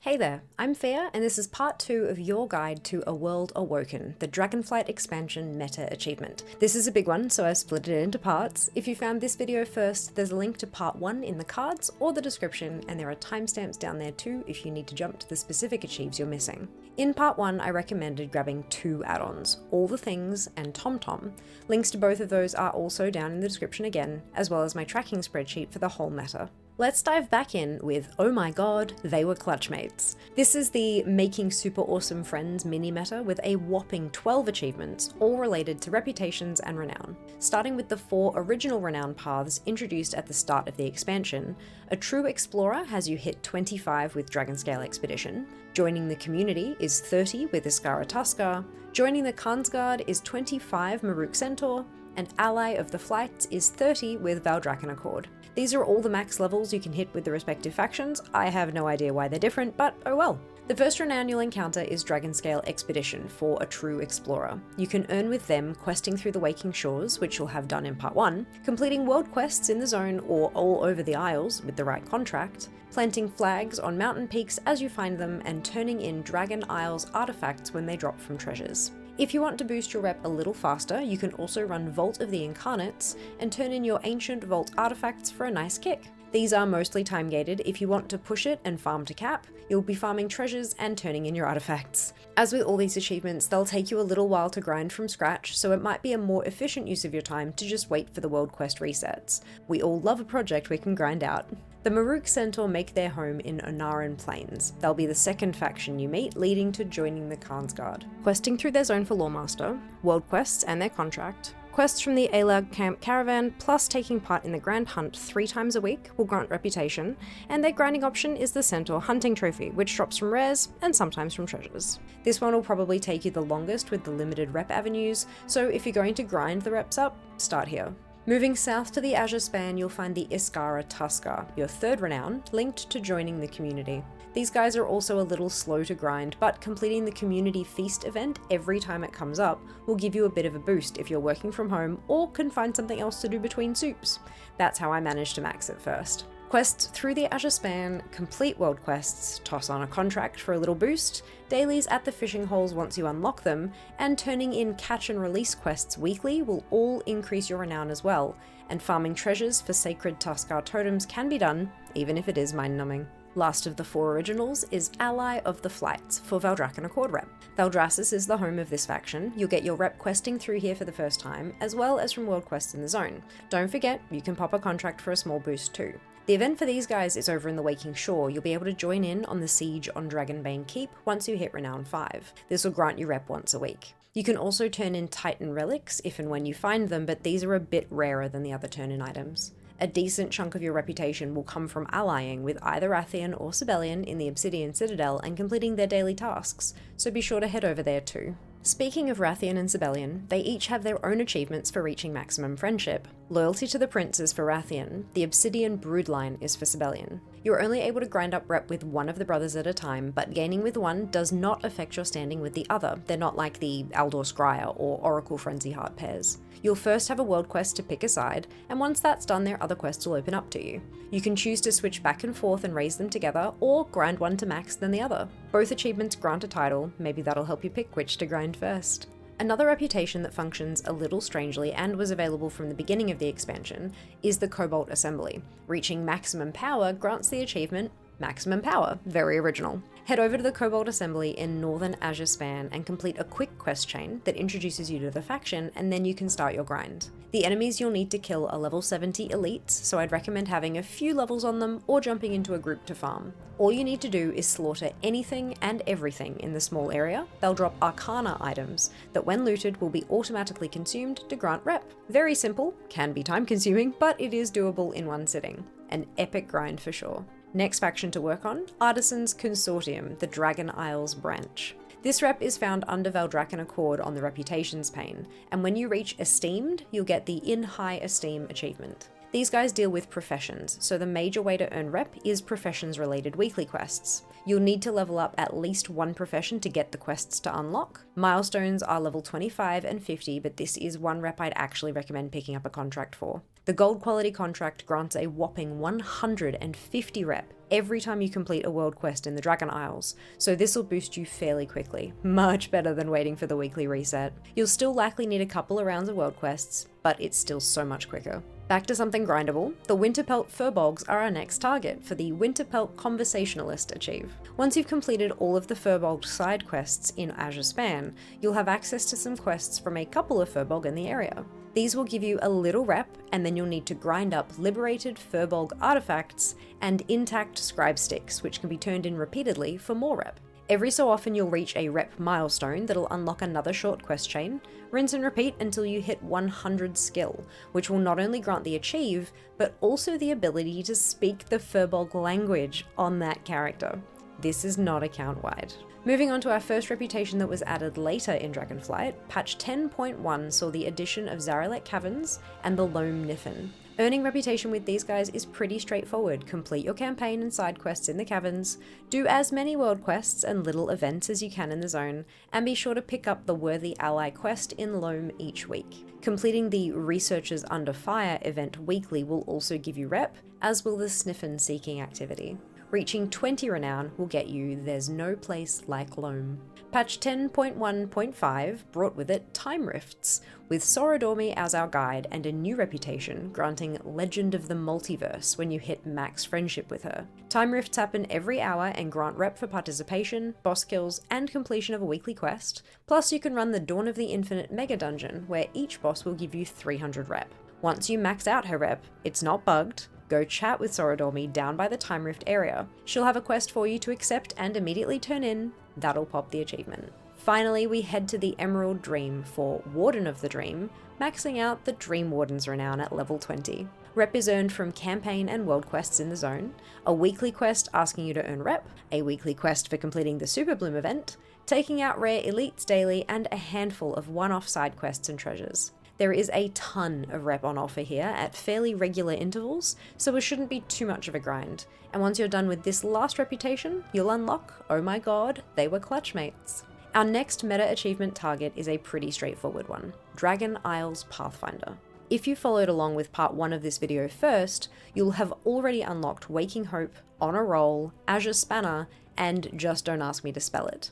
Hey there, I'm Fia, and this is part 2 of your guide to A World Awoken, the Dragonflight expansion meta achievement. This is a big one, so I've split it into parts. If you found this video first, there's a link to part 1 in the cards or the description, and there are timestamps down there too if you need to jump to the specific achieves you're missing. In part 1, I recommended grabbing 2 add-ons, All the Things and TomTom. Links to both of those are also down in the description again, as well as my tracking spreadsheet for the whole meta. Let's dive back in with Oh My God, They Were Clutchmates. This is the Making Super Awesome Friends mini-meta with a whopping 12 achievements, all related to reputations and renown. Starting with the 4 original renown paths introduced at the start of the expansion, a true explorer has you hit 25 with Dragonscale Expedition, joining the community is 30 with Iskara Tuskar, joining the Khansguard is 25 Maruk Centaur, and Ally of the Flights is 30 with Valdrakken Accord. These are all the max levels you can hit with the respective factions. I have no idea why they're different, but oh well. The first renown you'll encounter is Dragonscale Expedition for a true explorer. You can earn with them questing through the Waking Shores, which you'll have done in part 1, completing world quests in the zone or all over the Isles with the right contract, planting flags on mountain peaks as you find them, and turning in Dragon Isles artifacts when they drop from treasures. If you want to boost your rep a little faster, you can also run Vault of the Incarnates and turn in your ancient Vault artifacts for a nice kick. These are mostly time gated. If you want to push it and farm to cap, you'll be farming treasures and turning in your artifacts. As with all these achievements, they'll take you a little while to grind from scratch, so it might be a more efficient use of your time to just wait for the world quest resets. We all love a project we can grind out. The Maruk Centaur make their home in Onaran Plains. They'll be the second faction you meet, leading to joining the Khansguard. Questing through their zone for Lawmaster, world quests and their contract, quests from the Alag Camp Caravan, plus taking part in the Grand Hunt 3 times a week will grant reputation, and their grinding option is the Centaur Hunting Trophy, which drops from rares and sometimes from treasures. This one will probably take you the longest with the limited rep avenues, so if you're going to grind the reps up, start here. Moving south to the Azure Span, you'll find the Iskara Tuskar, your 3rd renown, linked to joining the community. These guys are also a little slow to grind, but completing the Community Feast event every time it comes up will give you a bit of a boost if you're working from home or can find something else to do between soups. That's how I managed to max it first. Quests through the Azure Span, complete world quests, toss on a contract for a little boost, dailies at the fishing holes once you unlock them, and turning in catch and release quests weekly will all increase your renown as well, and farming treasures for sacred Tuskar totems can be done, even if it is mind-numbing. Last of the 4 originals is Ally of the Flights for Valdrakken Accord rep. Valdrassus is the home of this faction. You'll get your rep questing through here for the first time, as well as from world quests in the zone. Don't forget, you can pop a contract for a small boost too. The event for these guys is over in the Waking Shore. You'll be able to join in on the siege on Dragonbane Keep once you hit Renown 5. This will grant you rep once a week. You can also turn in Titan relics if and when you find them, but these are a bit rarer than the other turn-in items. A decent chunk of your reputation will come from allying with either Rathian or Sibelian in the Obsidian Citadel and completing their daily tasks, so be sure to head over there too. Speaking of Rathian and Sibelian, they each have their own achievements for reaching maximum friendship. Loyalty to the Prince is for Rathian, the Obsidian Broodline is for Sibelian. You're only able to grind up rep with one of the brothers at a time, but gaining with one does not affect your standing with the other. They're not like the Aldor Scryer or Oracle Frenzy Heart pairs. You'll first have a world quest to pick a side, and once that's done, their other quests will open up to you. You can choose to switch back and forth and raise them together, or grind one to max then the other. Both achievements grant a title, maybe that'll help you pick which to grind first. Another reputation that functions a little strangely and was available from the beginning of the expansion is the Cobalt Assembly. Reaching maximum power grants the achievement Maximum Power, very original. Head over to the Cobalt Assembly in Northern Azure Span and complete a quick quest chain that introduces you to the faction, and then you can start your grind. The enemies you'll need to kill are level 70 elites, so I'd recommend having a few levels on them or jumping into a group to farm. All you need to do is slaughter anything and everything in the small area. They'll drop Arcana items that when looted will be automatically consumed to grant rep. Very simple, can be time consuming, but it is doable in one sitting. An epic grind for sure. Next faction to work on, Artisans Consortium, the Dragon Isles branch. This rep is found under Valdrakken Accord on the Reputations pane, and when you reach Esteemed, you'll get the In High Esteem achievement. These guys deal with professions, so the major way to earn rep is professions-related weekly quests. You'll need to level up at least one profession to get the quests to unlock. Milestones are level 25 and 50, but this is one rep I'd actually recommend picking up a contract for. The gold quality contract grants a whopping 150 rep every time you complete a world quest in the Dragon Isles, so this will boost you fairly quickly, much better than waiting for the weekly reset. You'll still likely need a couple of rounds of world quests, but it's still so much quicker. Back to something grindable, the Winterpelt Furbolgs are our next target for the Winterpelt Conversationalist achieve. Once you've completed all of the Furbolg side quests in Azure Span, you'll have access to some quests from a couple of Furbolg in the area. These will give you a little rep, and then you'll need to grind up liberated Furbolg artifacts and intact scribe sticks, which can be turned in repeatedly for more rep. Every so often you'll reach a rep milestone that'll unlock another short quest chain, rinse and repeat until you hit 100 skill, which will not only grant the achieve, but also the ability to speak the Furbolg language on that character. This is not account-wide. Moving on to our first reputation that was added later in Dragonflight, patch 10.1 saw the addition of Zaralek Caverns and the Loamm Niffin. Earning reputation with these guys is pretty straightforward. Complete your campaign and side quests in the caverns, do as many world quests and little events as you can in the zone, and be sure to pick up the Worthy Ally quest in Loamm each week. Completing the Researchers Under Fire event weekly will also give you rep, as will the Sniffin Seeking activity. Reaching 20 renown will get you There's No Place Like Loamm. Patch 10.1.5 brought with it Time Rifts, with Sorodormi as our guide and a new reputation granting Legend of the Multiverse when you hit max friendship with her. Time Rifts happen every hour and grant rep for participation, boss kills, and completion of a weekly quest, plus you can run the Dawn of the Infinite Mega Dungeon, where each boss will give you 300 rep. Once you max out her rep, it's not bugged, go chat with Sorodormi down by the Time Rift area. She'll have a quest for you to accept and immediately turn in. That'll pop the achievement. Finally, we head to the Emerald Dream for Warden of the Dream, maxing out the Dream Warden's renown at level 20. Rep is earned from campaign and world quests in the zone, a weekly quest asking you to earn rep, a weekly quest for completing the Super Bloom event, taking out rare elites daily, and a handful of one-off side quests and treasures. There is a ton of rep on offer here at fairly regular intervals, so it shouldn't be too much of a grind. And once you're done with this last reputation, you'll unlock, oh my god, they were Clutchmates. Our next meta achievement target is a pretty straightforward one, Dragon Isles Pathfinder. If you followed along with part 1 of this video first, you'll have already unlocked Waking Hope, On a Roll, Azure Spanner, and Just Don't Ask Me to Spell It.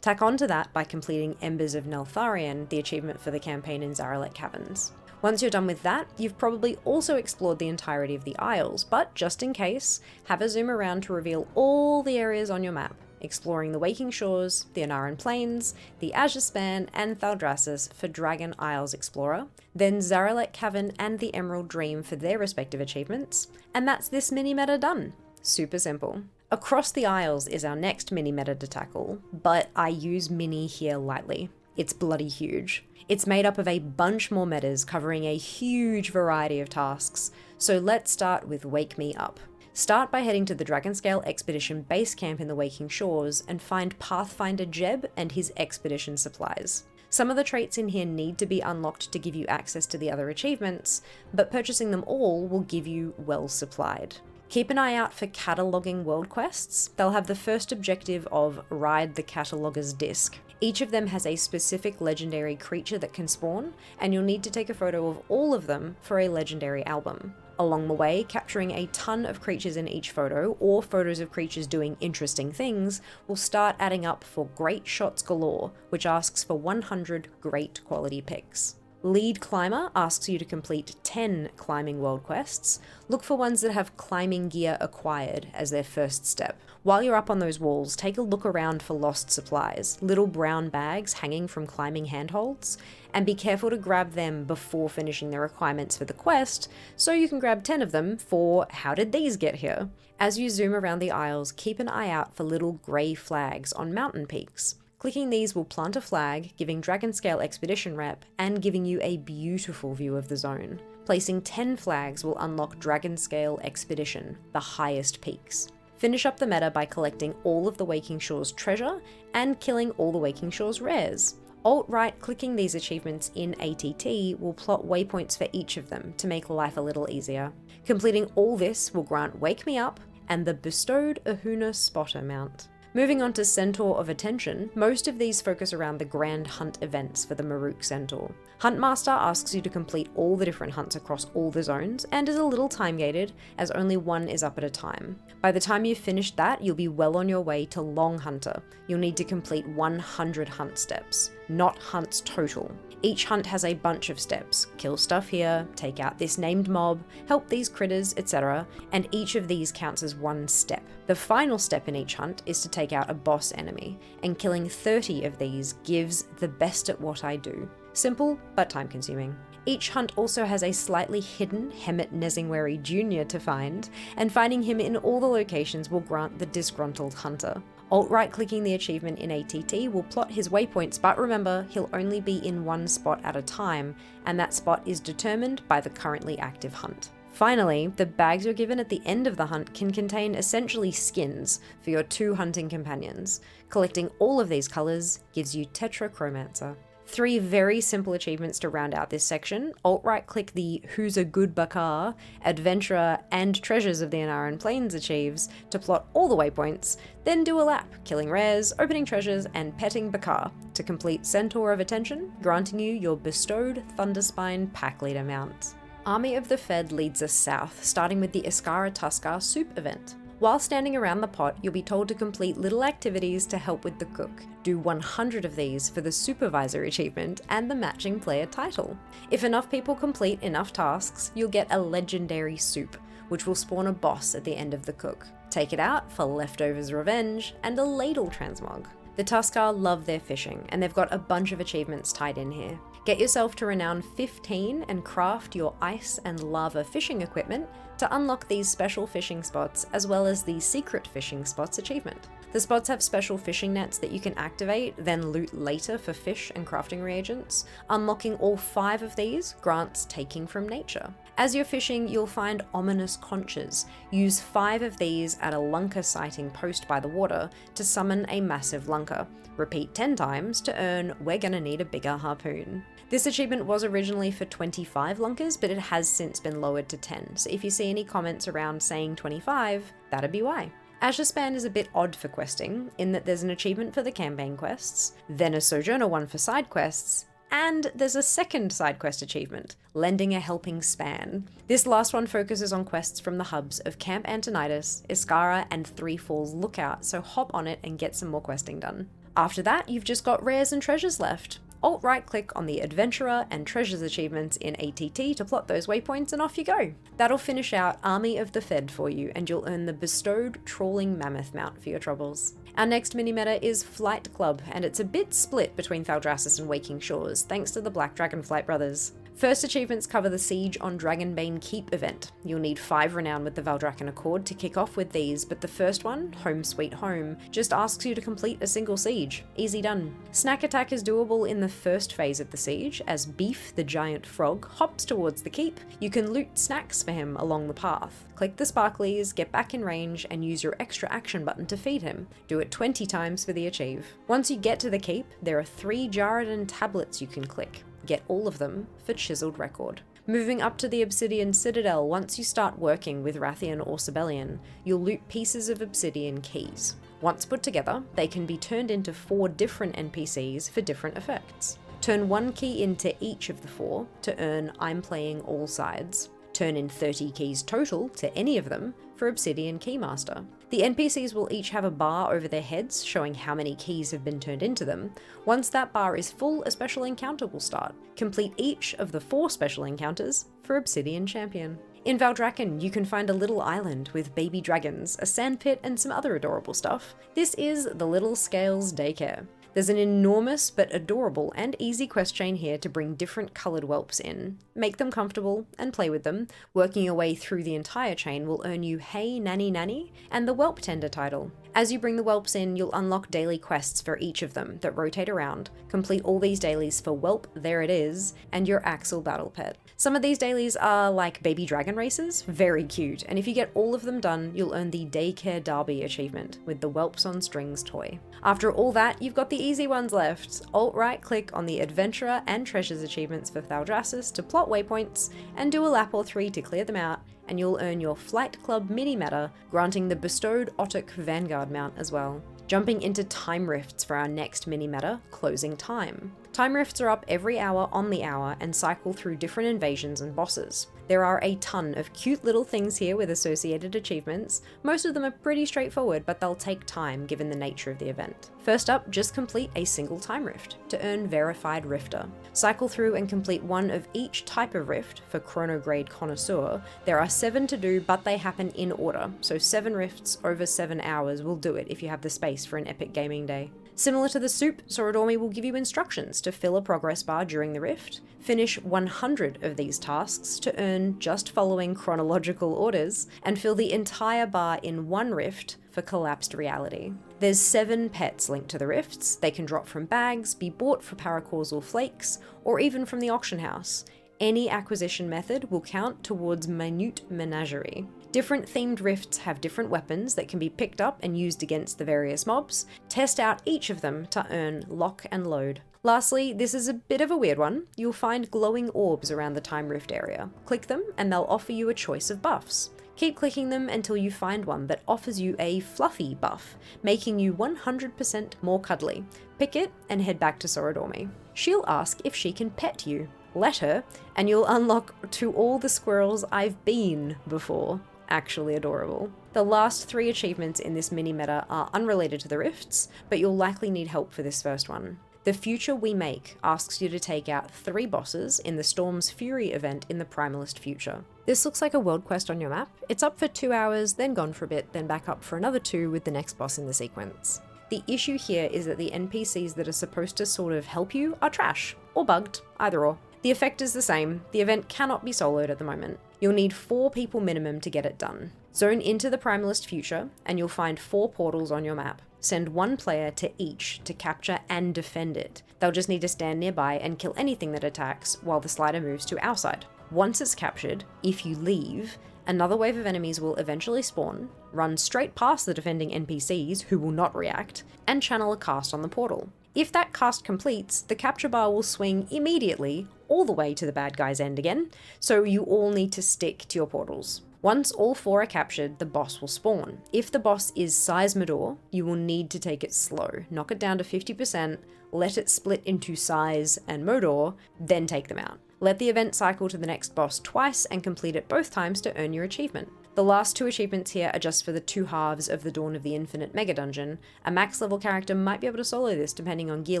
Tack on to that by completing Embers of Neltharion, the achievement for the campaign in Zaralek Caverns. Once you're done with that, you've probably also explored the entirety of the Isles, but just in case, have a zoom around to reveal all the areas on your map, exploring the Waking Shores, the Anaran Plains, the Azure Span, and Thaldraszus for Dragon Isles Explorer, then Zaralek Cavern and the Emerald Dream for their respective achievements, and that's this mini-meta done. Super simple. Across the Isles is our next mini-meta to tackle, but I use mini here lightly. It's bloody huge. It's made up of a bunch more metas covering a huge variety of tasks, so let's start with Wake Me Up. Start by heading to the Dragonscale Expedition base camp in the Waking Shores and find Pathfinder Jeb and his expedition supplies. Some of the traits in here need to be unlocked to give you access to the other achievements, but purchasing them all will give you well supplied. Keep an eye out for cataloguing world quests. They'll have the first objective of Ride the Cataloger's Disc. Each of them has a specific legendary creature that can spawn, and you'll need to take a photo of all of them for a legendary album. Along the way, capturing a ton of creatures in each photo, or photos of creatures doing interesting things, will start adding up for Great Shots Galore, which asks for 100 great quality pics. Lead Climber asks you to complete 10 climbing world quests. Look for ones that have climbing gear acquired as their first step. While you're up on those walls, take a look around for lost supplies, little brown bags hanging from climbing handholds, and be careful to grab them before finishing the requirements for the quest, so you can grab 10 of them for How Did These Get Here? As you zoom around the Isles, keep an eye out for little grey flags on mountain peaks. Clicking these will plant a flag, giving Dragonscale Expedition rep, and giving you a beautiful view of the zone. Placing 10 flags will unlock Dragonscale Expedition, the highest peaks. Finish up the meta by collecting all of the Waking Shores treasure, and killing all the Waking Shores rares. Alt-right clicking these achievements in ATT will plot waypoints for each of them to make life a little easier. Completing all this will grant Wake Me Up and the bestowed Ahuna Spotter mount. Moving on to Centaur of Attention, most of these focus around the Grand Hunt events for the Maruk Centaur. Huntmaster asks you to complete all the different hunts across all the zones, and is a little time gated, as only one is up at a time. By the time you've finished that, you'll be well on your way to Long Hunter. You'll need to complete 100 hunt steps, not hunts total. Each hunt has a bunch of steps: kill stuff here, take out this named mob, help these critters, etc., and each of these counts as one step. The final step in each hunt is to take out a boss enemy, and killing 30 of these gives the best at what I do. Simple, but time consuming. Each hunt also has a slightly hidden Hemet Nezingweri Jr. to find, and finding him in all the locations will grant the Disgruntled Hunter. Alt-right clicking the achievement in ATT will plot his waypoints, but remember, he'll only be in one spot at a time, and that spot is determined by the currently active hunt. Finally, the bags you're given at the end of the hunt can contain essentially skins for your 2 hunting companions. Collecting all of these colours gives you Tetrachromancer. 3 very simple achievements to round out this section. Alt-right click the Who's a Good Bakar, Adventurer, and Treasures of the Anaran Plains achieves to plot all the waypoints, then do a lap, killing rares, opening treasures, and petting Bakar to complete Centaur of Attention, granting you your bestowed Thunderspine Pack Leader mount. Army of the Fed leads us south, starting with the Iskara Tuskar Soup event. While standing around the pot, you'll be told to complete little activities to help with the cook. Do 100 of these for the Supervisor achievement and the matching player title. If enough people complete enough tasks, you'll get a legendary soup, which will spawn a boss at the end of the cook. Take it out for Leftovers Revenge and a Ladle Transmog. The Tuskar love their fishing, and they've got a bunch of achievements tied in here. Get yourself to Renown 15 and craft your ice and lava fishing equipment to unlock these special fishing spots, as well as the Secret Fishing Spots achievement. The spots have special fishing nets that you can activate, then loot later for fish and crafting reagents. Unlocking all 5 of these grants Taking from Nature. As you're fishing, you'll find ominous conches. Use 5 of these at a lunker sighting post by the water to summon a massive lunker. Repeat 10 times to earn We're Gonna Need a Bigger Harpoon. This achievement was originally for 25 lunkers, but it has since been lowered to 10, so if you see any comments around saying 25, that'd be why. Azure Span is a bit odd for questing, in that there's an achievement for the campaign quests, then a Sojourner one for side quests, and there's a second side quest achievement, Lending a Helping Span. This last one focuses on quests from the hubs of Camp Antonidas, Iskara, and Three Falls Lookout, so hop on it and get some more questing done. After that, you've just got rares and treasures left. Alt-right click on the Adventurer and Treasures achievements in ATT to plot those waypoints, and off you go. That'll finish out Army of the Fed for you, and you'll earn the bestowed Trawling Mammoth mount for your troubles. Our next mini-meta is Flight Club, and it's a bit split between Thaldraszus and Waking Shores, thanks to the Black Dragonflight brothers. First achievements cover the Siege on Dragonbane Keep event. You'll need 5 renown with the Valdrakken Accord to kick off with these, but the first one, Home Sweet Home, just asks you to complete a single siege. Easy done. Snack attack is doable in the first phase of the siege, as Beef, the giant frog, hops towards the keep. You can loot snacks for him along the path. Click the sparklies, get back in range, and use your extra action button to feed him. Do it 20 times for the achieve. Once you get to the keep, there are 3 Jarradan tablets you can click. Get all of them for Chiseled Record. Moving up to the Obsidian Citadel, once you start working with Rathian or Sibelian, you'll loot pieces of Obsidian keys. Once put together, they can be turned into 4 different NPCs for different effects. Turn 1 key into each of the 4 to earn I'm Playing All Sides. Turn in 30 keys total to any of them for Obsidian Keymaster. The NPCs will each have a bar over their heads showing how many keys have been turned into them. Once that bar is full, a special encounter will start. Complete each of the 4 special encounters for Obsidian Champion. In Valdrakken, you can find a little island with baby dragons, a sandpit, and some other adorable stuff. This is the Little Scales Daycare. There's an enormous but adorable and easy quest chain here to bring different coloured whelps in. Make them comfortable and play with them. Working your way through the entire chain will earn you Hey Nanny Nanny and the Whelp Tender title. As you bring the whelps in, you'll unlock daily quests for each of them that rotate around. Complete all these dailies for Whelp, there it is, and your Axel battle pet. Some of these dailies are like baby dragon races, very cute, and if you get all of them done, you'll earn the Daycare Derby achievement with the Whelps on Strings toy. After all that, you've got the easy ones left. Alt-right click on the Adventurer and Treasures achievements for Thaldraszus to plot waypoints, and do a lap or 3 to clear them out, and you'll earn your Flight Club mini meta, granting the bestowed Otic Vanguard mount as well. Jumping into time rifts for our next mini meta, Closing Time. Time rifts are up every hour on the hour and cycle through different invasions and bosses. There are a ton of cute little things here with associated achievements. Most of them are pretty straightforward, but they'll take time given the nature of the event. First up, just complete a single time rift to earn Verified Rifter. Cycle through and complete one of each type of rift for Chronograde Connoisseur. There are 7 to do, but they happen in order, so 7 rifts over 7 hours will do it if you have the space for an epic gaming day. Similar to the soup, Sorodormi will give you instructions to fill a progress bar during the rift, finish 100 of these tasks to earn just following chronological orders, and fill the entire bar in one rift for Collapsed Reality. There's 7 pets linked to the rifts. They can drop from bags, be bought for paracausal flakes, or even from the auction house. Any acquisition method will count towards Minute Menagerie. Different themed rifts have different weapons that can be picked up and used against the various mobs. Test out each of them to earn Lock and Load. Lastly, this is a bit of a weird one. You'll find glowing orbs around the Time Rift area. Click them and they'll offer you a choice of buffs. Keep clicking them until you find one that offers you a fluffy buff, making you 100% more cuddly. Pick it and head back to Sorodormi. She'll ask if she can pet you. Let her, and you'll unlock To All the Squirrels I've Been Before. Actually adorable. The last 3 achievements in this mini meta are unrelated to the rifts, but you'll likely need help for this first one. The Future We Make asks you to take out 3 bosses in the Storm's Fury event in the Primalist Future. This looks like a world quest on your map. It's up for 2 hours, then gone for a bit, then back up for another 2 with the next boss in the sequence. The issue here is that the NPCs that are supposed to sort of help you are trash, or bugged, either or. The effect is the same. The event cannot be soloed at the moment. You'll need 4 people minimum to get it done. Zone into the Primalist Future, and you'll find 4 portals on your map. Send 1 player to each to capture and defend it. They'll just need to stand nearby and kill anything that attacks while the slider moves to our side. Once it's captured, if you leave, another wave of enemies will eventually spawn, run straight past the defending NPCs who will not react, and channel a cast on the portal. If that cast completes, the capture bar will swing immediately all the way to the bad guy's end again, so you all need to stick to your portals. Once all 4 are captured, the boss will spawn. If the boss is Seismidor, you will need to take it slow, knock it down to 50%, let it split into Size and Modor, then take them out. Let the event cycle to the next boss twice and complete it both times to earn your achievement. The last 2 achievements here are just for the 2 halves of the Dawn of the Infinite Mega Dungeon. A max level character might be able to solo this depending on gear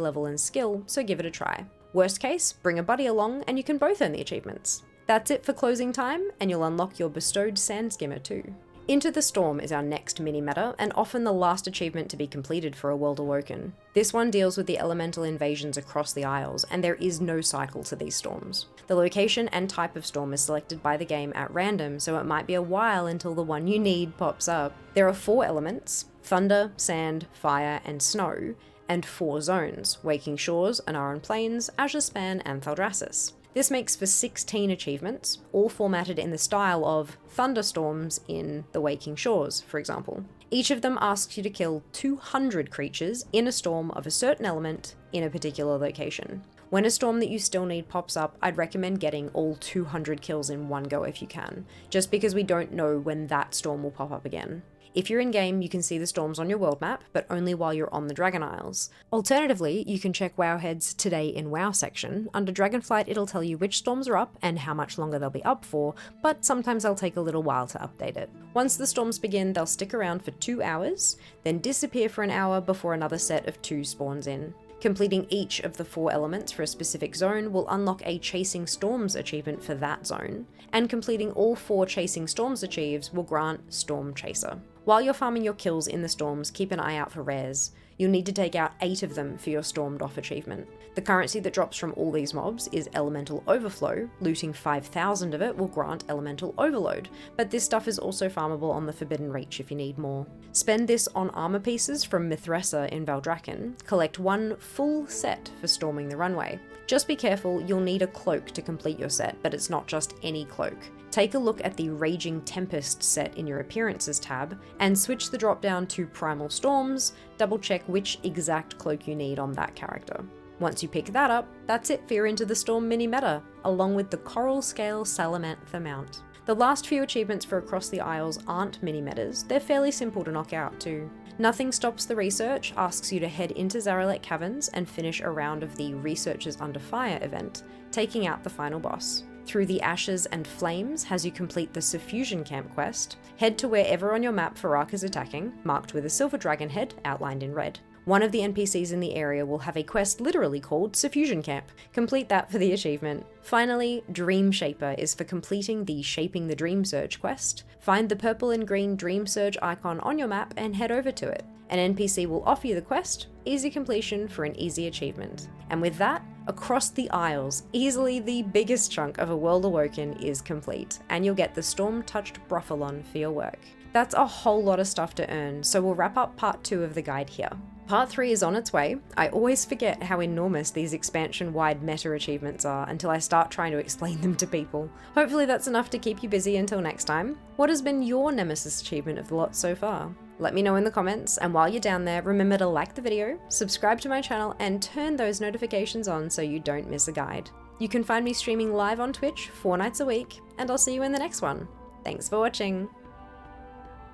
level and skill, so give it a try. Worst case, bring a buddy along and you can both earn the achievements. That's it for Closing Time, and you'll unlock your bestowed Sand Skimmer too. Into the Storm is our next mini-meta, and often the last achievement to be completed for A World Awoken. This one deals with the elemental invasions across the Isles, and there is no cycle to these storms. The location and type of storm is selected by the game at random, so it might be a while until the one you need pops up. There are 4 elements: thunder, sand, fire, and snow, and 4 zones: Waking Shores, Anaran Plains, Azure Span, and Thaldraszus. This makes for 16 achievements, all formatted in the style of thunderstorms in The Waking Shores, for example. Each of them asks you to kill 200 creatures in a storm of a certain element in a particular location. When a storm that you still need pops up, I'd recommend getting all 200 kills in one go if you can, just because we don't know when that storm will pop up again. If you're in-game, you can see the storms on your world map, but only while you're on the Dragon Isles. Alternatively, you can check Wowhead's Today in WoW section. Under Dragonflight, it'll tell you which storms are up and how much longer they'll be up for, but sometimes they'll take a little while to update it. Once the storms begin, they'll stick around for 2 hours, then disappear for an hour before another set of 2 spawns in. Completing each of the 4 elements for a specific zone will unlock a Chasing Storms achievement for that zone, and completing all 4 Chasing Storms achieves will grant Storm Chaser. While you're farming your kills in the storms, keep an eye out for rares. you'll need to take out 8 of them for your Stormed Off achievement. The currency that drops from all these mobs is Elemental Overflow. Looting 5,000 of it will grant Elemental Overload, but this stuff is also farmable on the Forbidden Reach if you need more. Spend this on armor pieces from Mithressa in Valdrakken. Collect 1 full set for storming the runway. Just be careful, you'll need a cloak to complete your set, but it's not just any cloak. Take a look at the Raging Tempest set in your Appearances tab, and switch the drop down to Primal Storms, double check which exact cloak you need on that character. Once you pick that up, that's it for your Into the Storm mini-meta, along with the Coral Scale Salamantha mount. The last few achievements for Across the Isles aren't mini-metas, they're fairly simple to knock out too. Nothing Stops the Research asks you to head into Zaralek Caverns and finish a round of the Researchers Under Fire event, taking out the final boss. Through the Ashes and Flames has you complete the Suffusion Camp quest. Head to wherever on your map Farak is attacking, marked with a silver dragon head outlined in red. One of the NPCs in the area will have a quest literally called Suffusion Camp. Complete that for the achievement. Finally, Dream Shaper is for completing the Shaping the Dream Surge quest. Find the purple and green Dream Surge icon on your map and head over to it. An NPC will offer you the quest, easy completion for an easy achievement. And with that, Across the Isles, easily the biggest chunk of A World Awoken is complete, and you'll get the Storm-Touched Brofalon for your work. That's a whole lot of stuff to earn, so we'll wrap up part 2 of the guide here. Part 3 is on its way. I always forget how enormous these expansion-wide meta achievements are until I start trying to explain them to people. Hopefully that's enough to keep you busy until next time. What has been your nemesis achievement of the lot so far? Let me know in the comments, and while you're down there, remember to like the video, subscribe to my channel, and turn those notifications on so you don't miss a guide. You can find me streaming live on Twitch 4 nights a week, and I'll see you in the next one. Thanks for watching!